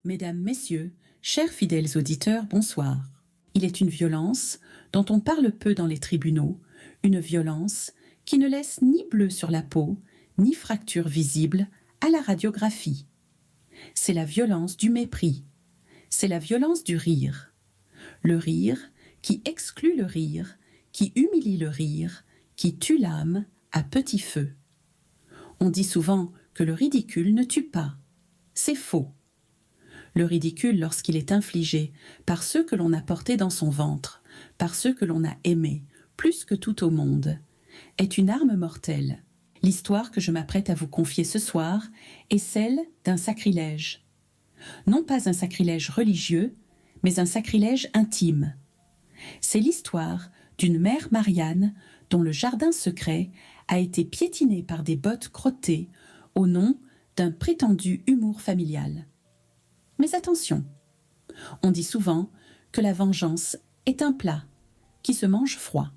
Mesdames, Messieurs, chers fidèles auditeurs, bonsoir. Il est une violence dont on parle peu dans les tribunaux, une violence qui ne laisse ni bleu sur la peau, ni fracture visible à la radiographie. C'est la violence du mépris. C'est la violence du rire. Le rire qui exclut le rire, qui humilie le rire, qui tue l'âme à petit feu. On dit souvent que le ridicule ne tue pas. C'est faux. Le ridicule, lorsqu'il est infligé par ceux que l'on a portés dans son ventre, par ceux que l'on a aimés, plus que tout au monde, est une arme mortelle. L'histoire que je m'apprête à vous confier ce soir est celle d'un sacrilège. Non pas un sacrilège religieux, mais un sacrilège intime. C'est l'histoire d'une mère Marianne dont le jardin secret a été piétiné par des bottes crottées au nom d'un prétendu humour familial. Mais attention, on dit souvent que la vengeance est un plat qui se mange froid.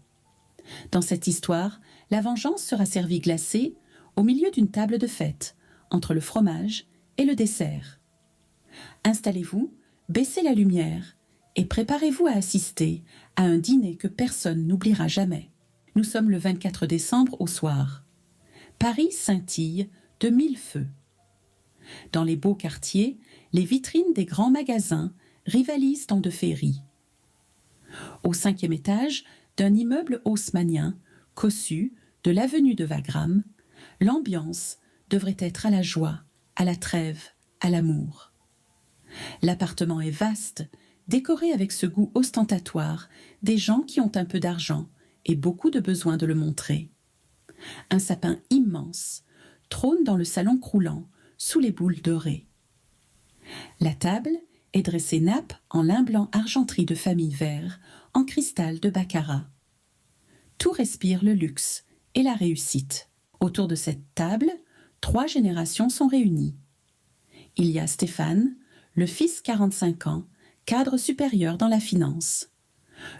Dans cette histoire, la vengeance sera servie glacée au milieu d'une table de fête, entre le fromage et le dessert. Installez-vous, baissez la lumière et préparez-vous à assister à un dîner que personne n'oubliera jamais. Nous sommes le 24 décembre au soir. Paris scintille de mille feux. Dans les beaux quartiers, les vitrines des grands magasins rivalisent en de féerie. Au 5e étage d'un immeuble haussmannien, cossu de l'avenue de Wagram, l'ambiance devrait être à la joie, à la trêve, à l'amour. L'appartement est vaste, décoré avec ce goût ostentatoire des gens qui ont un peu d'argent et beaucoup de besoin de le montrer. Un sapin immense trône dans le salon croulant, sous les boules dorées. La table est dressée nappe en lin blanc argenterie de famille vert, en cristal de baccarat. Tout respire le luxe et la réussite. Autour de cette table, 3 générations sont réunies. Il y a Stéphane, le fils 45 ans, cadre supérieur dans la finance.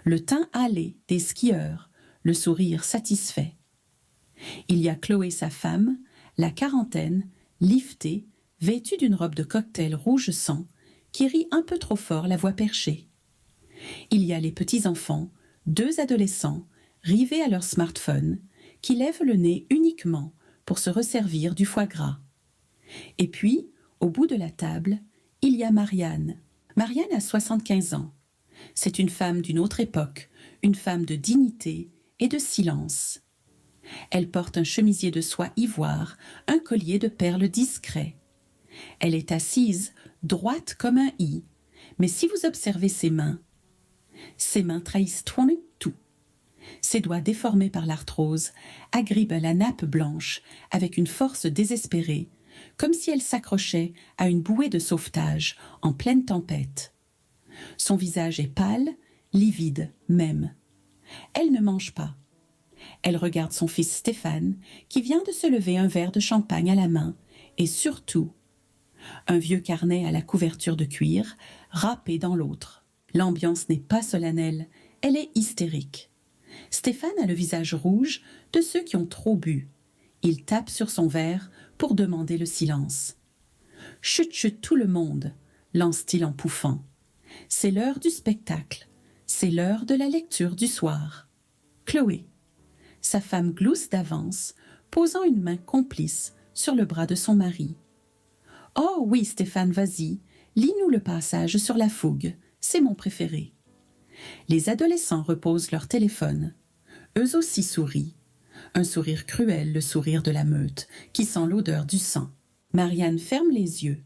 Le teint hâlé des skieurs, le sourire satisfait. Il y a Chloé, sa femme, la quarantaine, liftée, vêtue d'une robe de cocktail rouge sang, qui rit un peu trop fort la voix perchée. Il y a les petits-enfants, 2 adolescents, rivés à leur smartphone, qui lèvent le nez uniquement pour se resservir du foie gras. Et puis, au bout de la table, il y a Marianne. Marianne a 75 ans. C'est une femme d'une autre époque, une femme de dignité et de silence. Elle porte un chemisier de soie ivoire, un collier de perles discret. Elle est assise, droite comme un i, mais si vous observez ses mains trahissent tout. Ses doigts déformés par l'arthrose agrippent la nappe blanche avec une force désespérée, comme si elle s'accrochait à une bouée de sauvetage en pleine tempête. Son visage est pâle, livide même. Elle ne mange pas. Elle regarde son fils Stéphane, qui vient de se lever un verre de champagne à la main, et surtout, un vieux carnet à la couverture de cuir, râpé dans l'autre. L'ambiance n'est pas solennelle, elle est hystérique. Stéphane a le visage rouge de ceux qui ont trop bu. Il tape sur son verre pour demander le silence. « Chut, chut, tout le monde !» lance-t-il en pouffant. « C'est l'heure du spectacle. C'est l'heure de la lecture du soir. » Chloé. Sa femme glousse d'avance, posant une main complice sur le bras de son mari. « Oh oui, Stéphane, vas-y, lis-nous le passage sur la fougue, c'est mon préféré. » Les adolescents reposent leur téléphone. Eux aussi sourient. Un sourire cruel, le sourire de la meute, qui sent l'odeur du sang. Marianne ferme les yeux.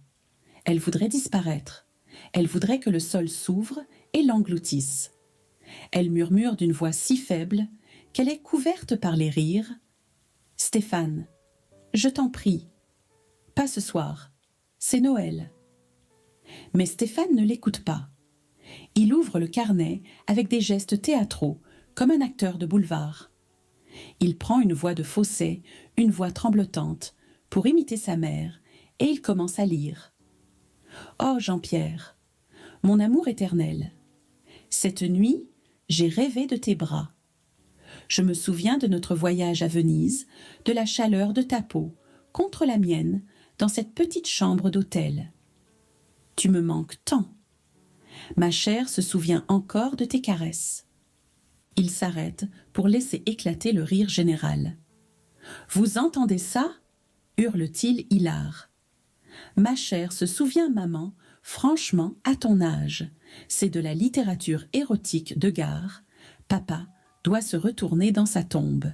Elle voudrait disparaître. Elle voudrait que le sol s'ouvre et l'engloutisse. Elle murmure d'une voix si faible qu'elle est couverte par les rires. « Stéphane, je t'en prie. Pas ce soir. C'est Noël. » Mais Stéphane ne l'écoute pas. Il ouvre le carnet avec des gestes théâtraux, comme un acteur de boulevard. Il prend une voix de fausset, une voix tremblotante, pour imiter sa mère, et il commence à lire. « Oh, Jean-Pierre, mon amour éternel, cette nuit, j'ai rêvé de tes bras. Je me souviens de notre voyage à Venise, de la chaleur de ta peau, contre la mienne, dans cette petite chambre d'hôtel. Tu me manques tant. Ma chair se souvient encore de tes caresses. » Il s'arrête pour laisser éclater le rire général. « Vous entendez ça ?» hurle-t-il hilar. « Ma chair se souvient, maman, franchement, à ton âge. C'est de la littérature érotique de gare. Papa doit se retourner dans sa tombe. »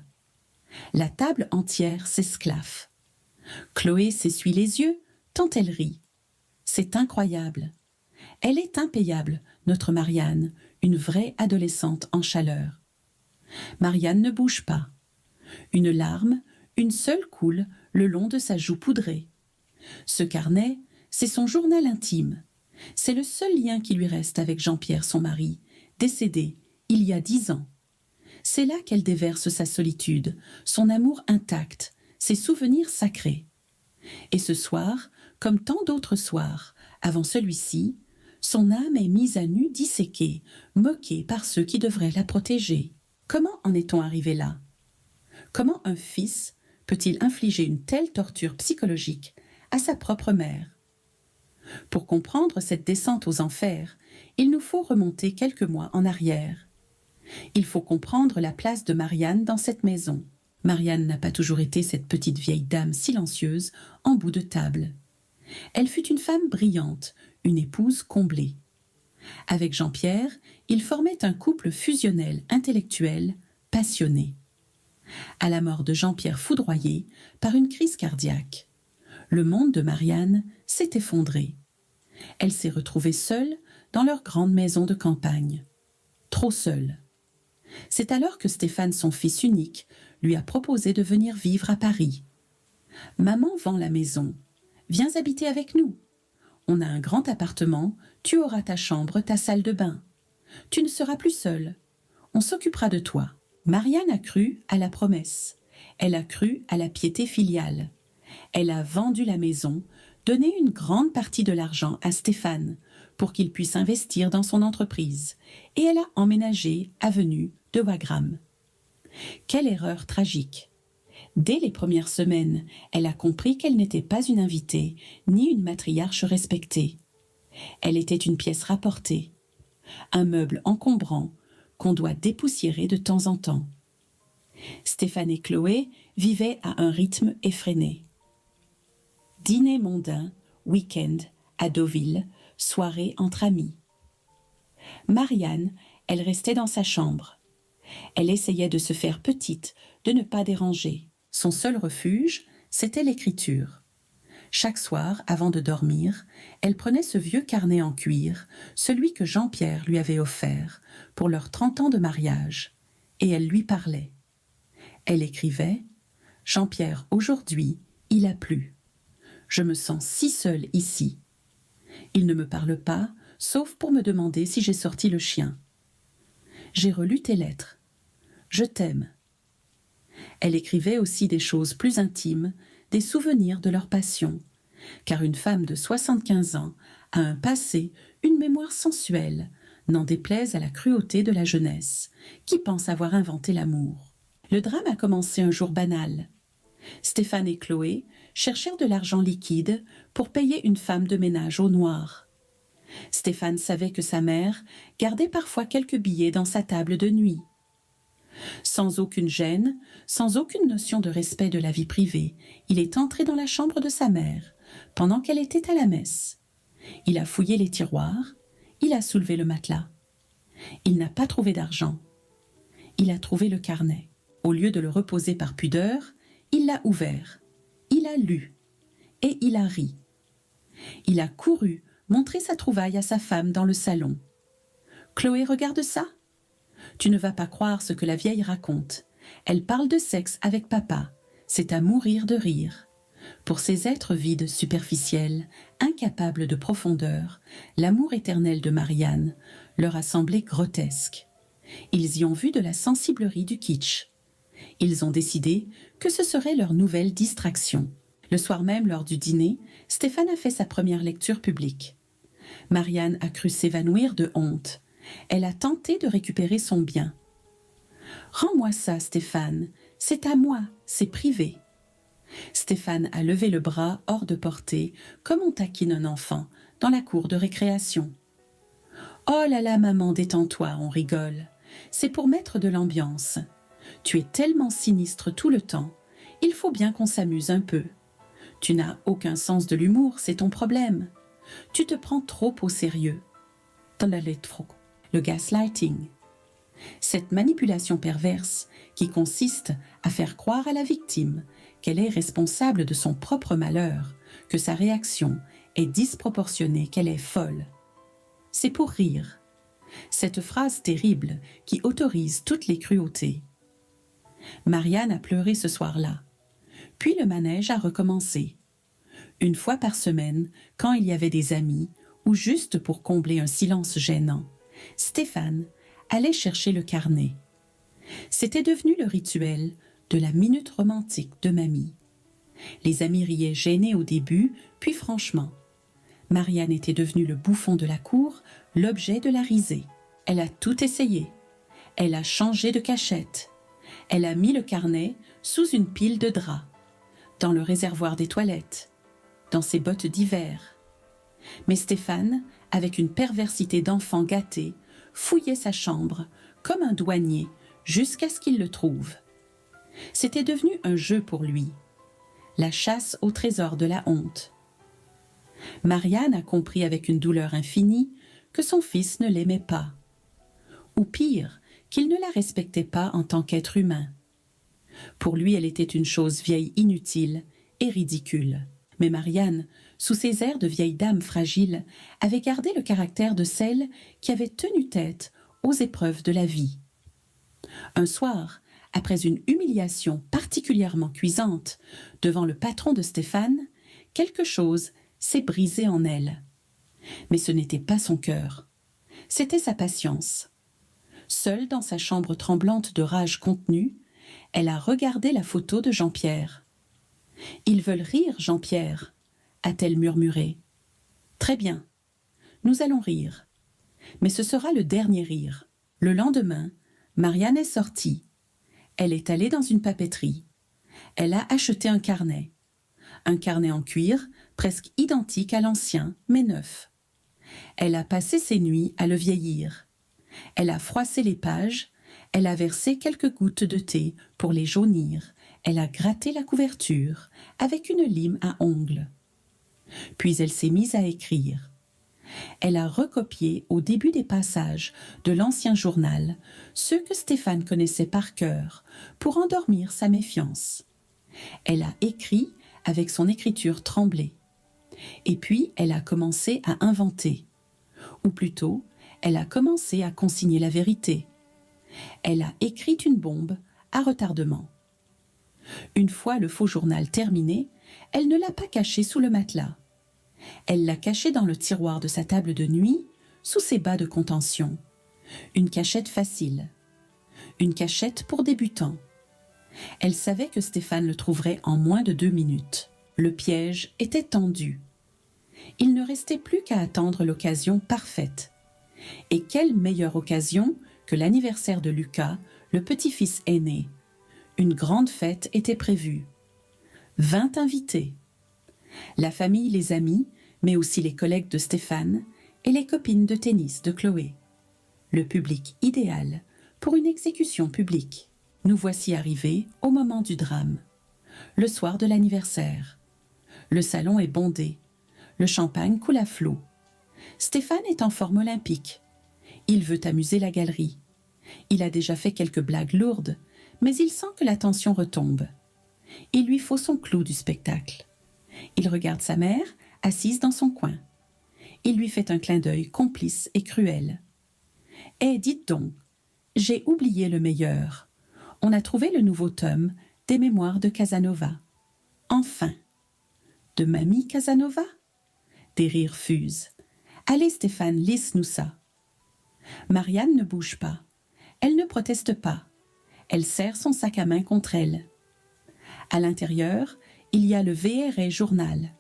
La table entière s'esclaffe. Chloé s'essuie les yeux, tant elle rit. C'est incroyable. Elle est impayable, notre Marianne, une vraie adolescente en chaleur. Marianne ne bouge pas. Une larme, une seule coule le long de sa joue poudrée. Ce carnet, c'est son journal intime. C'est le seul lien qui lui reste avec Jean-Pierre, son mari, décédé il y a 10 ans. C'est là qu'elle déverse sa solitude, son amour intact, ses souvenirs sacrés. Et ce soir, comme tant d'autres soirs, avant celui-ci, son âme est mise à nu, disséquée, moquée par ceux qui devraient la protéger. Comment en est-on arrivé là? Comment un fils peut-il infliger une telle torture psychologique à sa propre mère? Pour comprendre cette descente aux enfers, il nous faut remonter quelques mois en arrière. Il faut comprendre la place de Marianne dans cette maison. Marianne n'a pas toujours été cette petite vieille dame silencieuse en bout de table. Elle fut une femme brillante, une épouse comblée. Avec Jean-Pierre, ils formaient un couple fusionnel, intellectuel, passionné. À la mort de Jean-Pierre foudroyé par une crise cardiaque, le monde de Marianne s'est effondré. Elle s'est retrouvée seule dans leur grande maison de campagne. Trop seule. C'est alors que Stéphane, son fils unique, lui a proposé de venir vivre à Paris. « Maman vend la maison. Viens habiter avec nous. On a un grand appartement, tu auras ta chambre, ta salle de bain. Tu ne seras plus seule. On s'occupera de toi. » Marianne a cru à la promesse. Elle a cru à la piété filiale. Elle a vendu la maison, donné une grande partie de l'argent à Stéphane pour qu'il puisse investir dans son entreprise, et elle a emménagé avenue de Wagram. Quelle erreur tragique! Dès les premières semaines, elle a compris qu'elle n'était pas une invitée, ni une matriarche respectée. Elle était une pièce rapportée, un meuble encombrant qu'on doit dépoussiérer de temps en temps. Stéphane et Chloé vivaient à un rythme effréné. Dîner mondain, week-end, à Deauville, soirée entre amis. Marianne, elle restait dans sa chambre. Elle essayait de se faire petite, de ne pas déranger. Son seul refuge, c'était l'écriture. Chaque soir, avant de dormir, elle prenait ce vieux carnet en cuir, celui que Jean-Pierre lui avait offert pour leurs 30 ans de mariage, et elle lui parlait. Elle écrivait « Jean-Pierre, aujourd'hui, il a plu. Je me sens si seule ici. Il ne me parle pas, sauf pour me demander si j'ai sorti le chien. J'ai relu tes lettres. Je t'aime. » Elle écrivait aussi des choses plus intimes, des souvenirs de leur passion, car une femme de 75 ans a un passé, une mémoire sensuelle, n'en déplaise à la cruauté de la jeunesse, qui pense avoir inventé l'amour. Le drame a commencé un jour banal. Stéphane et Chloé cherchèrent de l'argent liquide pour payer une femme de ménage au noir. Stéphane savait que sa mère gardait parfois quelques billets dans sa table de nuit. Sans aucune gêne, sans aucune notion de respect de la vie privée, il est entré dans la chambre de sa mère, pendant qu'elle était à la messe. Il a fouillé les tiroirs, il a soulevé le matelas. Il n'a pas trouvé d'argent. Il a trouvé le carnet. Au lieu de le reposer par pudeur, il l'a ouvert. Il a lu. Et il a ri. Il a couru montrer sa trouvaille à sa femme dans le salon. « Chloé, regarde ça. Tu ne vas pas croire ce que la vieille raconte. Elle parle de sexe avec papa. C'est à mourir de rire. » Pour ces êtres vides, superficiels, incapables de profondeur, l'amour éternel de Marianne leur a semblé grotesque. Ils y ont vu de la sensiblerie du kitsch. Ils ont décidé que ce serait leur nouvelle distraction. Le soir même, lors du dîner, Stéphane a fait sa première lecture publique. Marianne a cru s'évanouir de honte. Elle a tenté de récupérer son bien. « Rends-moi ça, Stéphane. C'est à moi, c'est privé. » Stéphane a levé le bras hors de portée, comme on taquine un enfant, dans la cour de récréation. « Oh là là, maman, détends-toi, on rigole. C'est pour mettre de l'ambiance. Tu es tellement sinistre tout le temps, il faut bien qu'on s'amuse un peu. Tu n'as aucun sens de l'humour, c'est ton problème. Tu te prends trop au sérieux. » Le gaslighting. Cette manipulation perverse qui consiste à faire croire à la victime qu'elle est responsable de son propre malheur, que sa réaction est disproportionnée, qu'elle est folle. C'est pour rire. Cette phrase terrible qui autorise toutes les cruautés. Marianne a pleuré ce soir-là. Puis le manège a recommencé. Une fois par semaine, quand il y avait des amis, ou juste pour combler un silence gênant, Stéphane allait chercher le carnet. C'était devenu le rituel de la minute romantique de mamie. Les amis riaient gênés au début, puis franchement. Marianne était devenue le bouffon de la cour, l'objet de la risée. Elle a tout essayé. Elle a changé de cachette. Elle a mis le carnet sous une pile de draps, dans le réservoir des toilettes, dans ses bottes d'hiver. Mais Stéphane, avec une perversité d'enfant gâté, fouillait sa chambre comme un douanier jusqu'à ce qu'il le trouve. C'était devenu un jeu pour lui, la chasse au trésor de la honte. Marianne a compris avec une douleur infinie que son fils ne l'aimait pas, ou pire, qu'il ne la respectait pas en tant qu'être humain. Pour lui, elle était une chose vieille inutile et ridicule. Mais Marianne, sous ses airs de vieille dame fragile, avait gardé le caractère de celle qui avait tenu tête aux épreuves de la vie. Un soir, après une humiliation particulièrement cuisante devant le patron de Stéphane, quelque chose s'est brisé en elle. Mais ce n'était pas son cœur, c'était sa patience. Seule dans sa chambre tremblante de rage contenue, elle a regardé la photo de Jean-Pierre. « Ils veulent rire, Jean-Pierre » a-t-elle murmuré. « Très bien, nous allons rire. Mais ce sera le dernier rire. » Le lendemain, Marianne est sortie. Elle est allée dans une papeterie. Elle a acheté un carnet en cuir, presque identique à l'ancien, mais neuf. Elle a passé ses nuits à le vieillir. Elle a froissé les pages, elle a versé quelques gouttes de thé pour les jaunir, elle a gratté la couverture avec une lime à ongles. Puis elle s'est mise à écrire. Elle a recopié au début des passages de l'ancien journal ceux que Stéphane connaissait par cœur pour endormir sa méfiance. Elle a écrit avec son écriture tremblée. Et puis elle a commencé à inventer. Ou plutôt, elle a commencé à consigner la vérité. Elle a écrit une bombe à retardement. Une fois le faux journal terminé, elle ne l'a pas caché sous le matelas. Elle l'a caché dans le tiroir de sa table de nuit, sous ses bas de contention. Une cachette facile. Une cachette pour débutants. Elle savait que Stéphane le trouverait en moins de 2 minutes. Le piège était tendu. Il ne restait plus qu'à attendre l'occasion parfaite. Et quelle meilleure occasion que l'anniversaire de Lucas, le petit-fils aîné. Une grande fête était prévue. 20 invités. La famille, les amis, mais aussi les collègues de Stéphane et les copines de tennis de Chloé. Le public idéal pour une exécution publique. Nous voici arrivés au moment du drame. Le soir de l'anniversaire. Le salon est bondé. Le champagne coule à flots. Stéphane est en forme olympique. Il veut amuser la galerie. Il a déjà fait quelques blagues lourdes, mais il sent que la tension retombe. Il lui faut son clou du spectacle. Il regarde sa mère, assise dans son coin. Il lui fait un clin d'œil complice et cruel. « Eh, dites donc, j'ai oublié le meilleur. On a trouvé le nouveau tome des Mémoires de Casanova. Enfin !» « De Mamie Casanova ?» Des rires fusent. « Allez Stéphane, lisse-nous ça. » Marianne ne bouge pas. Elle ne proteste pas. Elle serre son sac à main contre elle. À l'intérieur, il y a le VRA journal.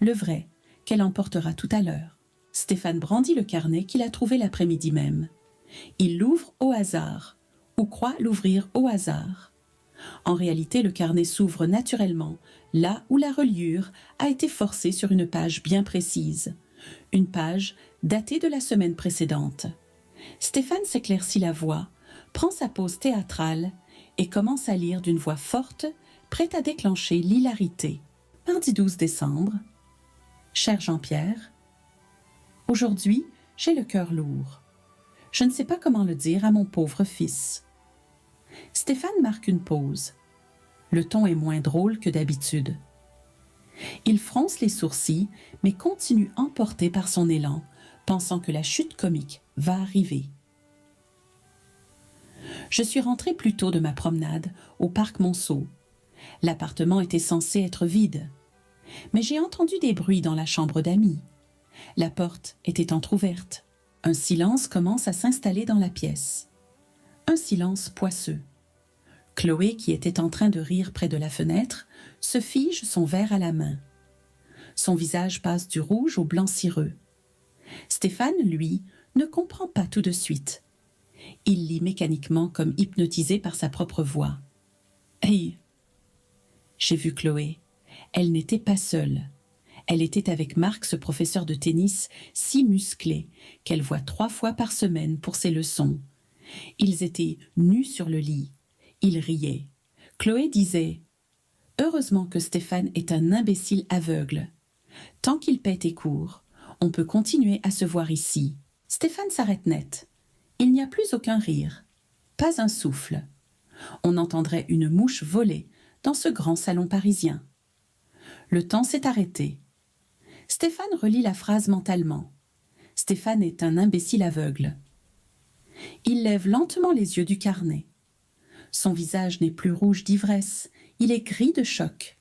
Le vrai, qu'elle emportera tout à l'heure. Stéphane brandit le carnet qu'il a trouvé l'après-midi même. Il l'ouvre au hasard, ou croit l'ouvrir au hasard. En réalité, le carnet s'ouvre naturellement, là où la reliure a été forcée sur une page bien précise. Une page datée de la semaine précédente. Stéphane s'éclaircit la voix, prend sa pose théâtrale et commence à lire d'une voix forte, prête à déclencher l'hilarité. Mardi 12 décembre. Cher Jean-Pierre, aujourd'hui, j'ai le cœur lourd. Je ne sais pas comment le dire à mon pauvre fils. Stéphane marque une pause. Le ton est moins drôle que d'habitude. Il fronce les sourcils, mais continue emporté par son élan, pensant que la chute comique va arriver. Je suis rentré plus tôt de ma promenade au parc Monceau. L'appartement était censé être vide. Mais j'ai entendu des bruits dans la chambre d'amis. La porte était entr'ouverte. Un silence commence à s'installer dans la pièce. Un silence poisseux. Chloé, qui était en train de rire près de la fenêtre, se fige son verre à la main. Son visage passe du rouge au blanc cireux. Stéphane, lui, ne comprend pas tout de suite. Il lit mécaniquement comme hypnotisé par sa propre voix. « Hey !» J'ai vu Chloé. Elle n'était pas seule. Elle était avec Marc, ce professeur de tennis si musclé qu'elle voit 3 fois par semaine pour ses leçons. Ils étaient nus sur le lit. Ils riaient. Chloé disait « Heureusement que Stéphane est un imbécile aveugle. Tant qu'il paie tes cours, on peut continuer à se voir ici. » Stéphane s'arrête net. Il n'y a plus aucun rire. Pas un souffle. On entendrait une mouche voler dans ce grand salon parisien. Le temps s'est arrêté. Stéphane relit la phrase mentalement. Stéphane est un imbécile aveugle. Il lève lentement les yeux du carnet. Son visage n'est plus rouge d'ivresse, il est gris de choc.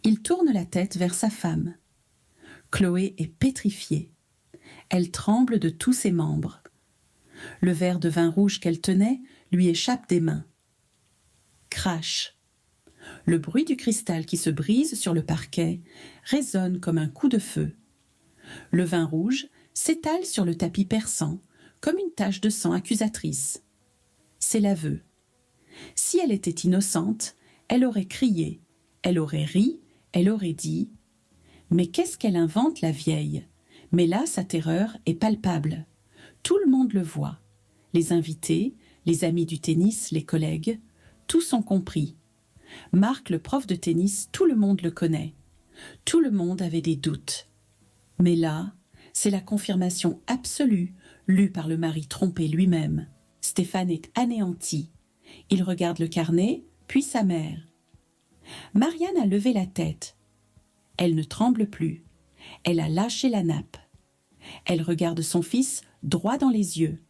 Il tourne la tête vers sa femme. Chloé est pétrifiée. Elle tremble de tous ses membres. Le verre de vin rouge qu'elle tenait lui échappe des mains. Crash. Le bruit du cristal qui se brise sur le parquet résonne comme un coup de feu. Le vin rouge s'étale sur le tapis perçant, comme une tache de sang accusatrice. C'est l'aveu. Si elle était innocente, elle aurait crié, elle aurait ri, elle aurait dit « Mais qu'est-ce qu'elle invente, la vieille ?» Mais là, sa terreur est palpable. Tout le monde le voit. Les invités, les amis du tennis, les collègues, tous ont compris. Marc, le prof de tennis, tout le monde le connaît. Tout le monde avait des doutes. Mais là, c'est la confirmation absolue, lue par le mari trompé lui-même. Stéphane est anéanti. Il regarde le carnet, puis sa mère. Marianne a levé la tête. Elle ne tremble plus. Elle a lâché la nappe. Elle regarde son fils droit dans les yeux.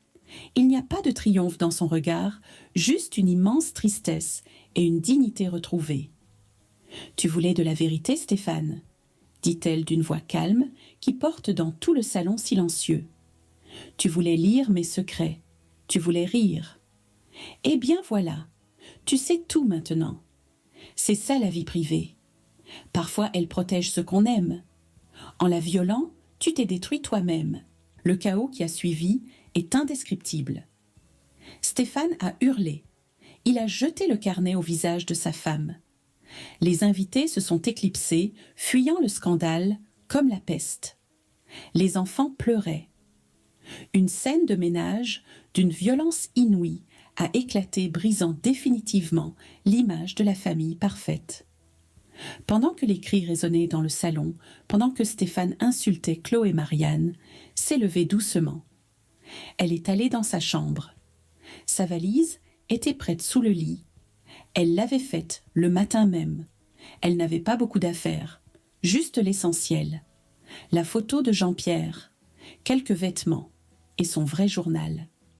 Il n'y a pas de triomphe dans son regard, juste une immense tristesse et une dignité retrouvée. « Tu voulais de la vérité, Stéphane ?» dit-elle d'une voix calme qui porte dans tout le salon silencieux. « Tu voulais lire mes secrets. Tu voulais rire. Eh bien voilà, tu sais tout maintenant. C'est ça la vie privée. Parfois elle protège ce qu'on aime. En la violant, tu t'es détruit toi-même. Le chaos qui a suivi est indescriptible. » Stéphane a hurlé. Il a jeté le carnet au visage de sa femme. Les invités se sont éclipsés, fuyant le scandale comme la peste. Les enfants pleuraient. Une scène de ménage d'une violence inouïe a éclaté, brisant définitivement l'image de la famille parfaite. Pendant que les cris résonnaient dans le salon, pendant que Stéphane insultait Chloé et Marianne, s'est levé doucement. Elle est allée dans sa chambre. Sa valise était prête sous le lit. Elle l'avait faite le matin même. Elle n'avait pas beaucoup d'affaires, juste l'essentiel. La photo de Jean-Pierre, quelques vêtements et son vrai journal.